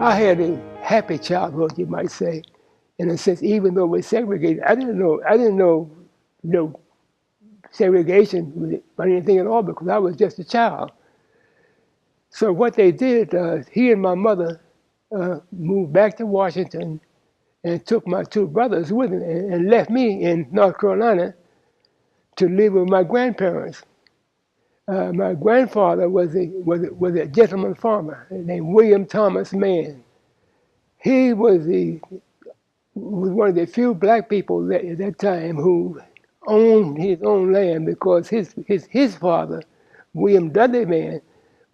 I had a happy childhood, you might say, in a sense, even though we're segregated. I didn't know, segregation or anything at all because I was just a child. So what they did, he and my mother moved back to Washington and took my two brothers with him and left me in North Carolina to live with my grandparents. My grandfather was a gentleman farmer named William Thomas Mann. He was one of the few black people at that time who owned his own land because his father, William Dudley Mann,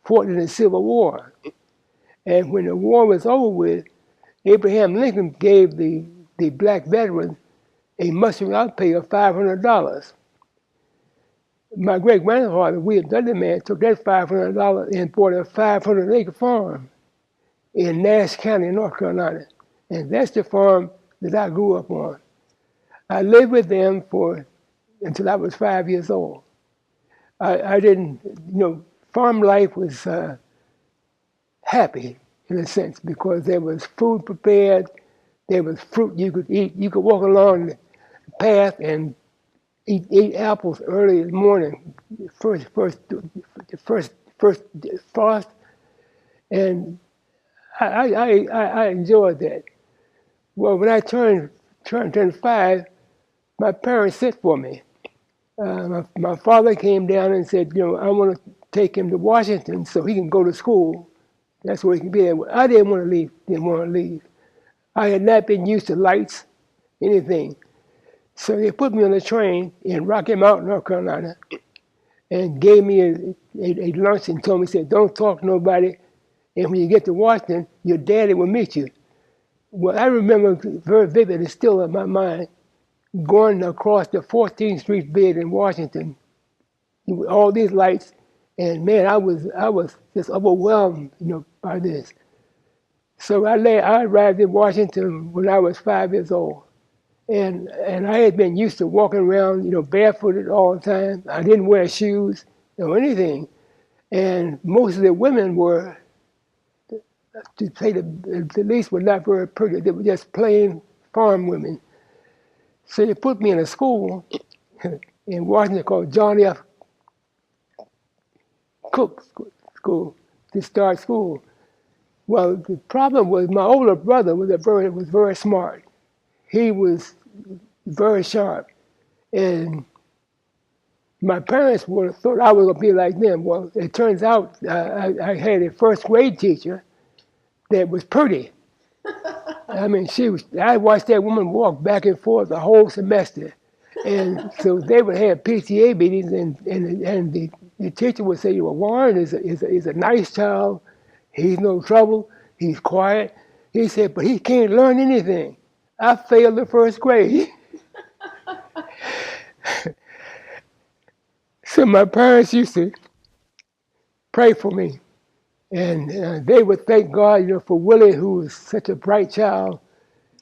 fought in the Civil War. And when the war was over with, Abraham Lincoln gave the black veterans a muster out pay of $500. My great-grandfather, William Dudley Mann, took that $500 and bought a 500-acre farm in Nash County, North Carolina. And that's the farm that I grew up on. I lived with them until I was 5 years old. I didn't, farm life was happy in a sense because there was food prepared, there was fruit you could eat. You could walk along the path and eat apples early in the morning, first frost, and I enjoyed that. Well, when I turned 5, my parents sent for me. My father came down and said, I want to take him to Washington so he can go to school. That's where he can be there. I didn't want to leave. I had not been used to lights, anything. So they put me on a train in Rocky Mount, North Carolina, and gave me a lunch and told me, said, don't talk to nobody. And when you get to Washington, your daddy will meet you. Well, I remember very vividly, still in my mind, going across the 14th Street bridge in Washington with all these lights, and man, I was just overwhelmed, by this. So I arrived in Washington when I was 5 years old, and I had been used to walking around, barefooted all the time. I didn't wear shoes or anything, and most of the women were, to say the least, were not very pretty. They were just plain farm women. So they put me in a school in Washington called John F. Cook School to start school. Well, the problem was my older brother was very smart. He was very sharp, and my parents thought I was gonna be like them. Well, it turns out I had a first grade teacher that was pretty. I mean, I watched that woman walk back and forth the whole semester. And so they would have PTA meetings, and the teacher would say, well, Warren is a nice child. He's no trouble. He's quiet. He said, but he can't learn anything. I failed the first grade. So my parents used to pray for me. And they would thank God, for Willie, who was such a bright child.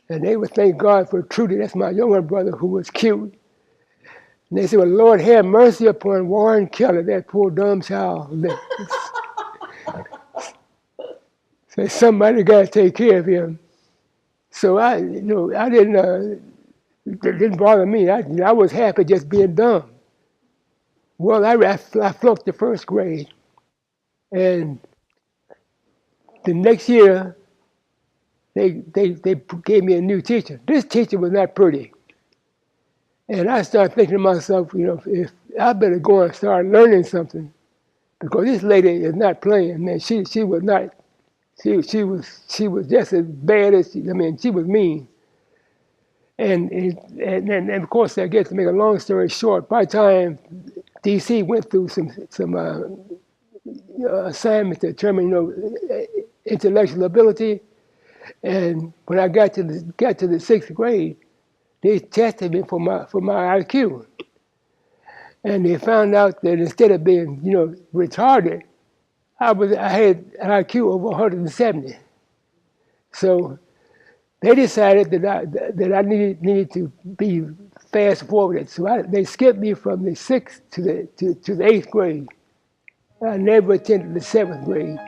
And they would thank God for Trudy, that's my younger brother, who was cute. And they said, well, Lord, have mercy upon Warren Kelly, that poor dumb child. So somebody got to take care of him. So I didn't, it didn't bother me. I was happy just being dumb. Well, I flunked the first grade. And the next year, they gave me a new teacher. This teacher was not pretty. And I started thinking to myself, if I better go and start learning something, because this lady is not playing, man. She was not, she was just as bad as, she was mean. And of course, I guess to make a long story short, by the time DC went through some assignments to determine, intellectual ability, and when I got to the sixth grade, they tested me for my IQ, and they found out that instead of being retarded, I had an IQ over 170. So they decided that I needed to be fast forwarded. So they skipped me from the 6th to the 8th grade. I never attended the 7th grade.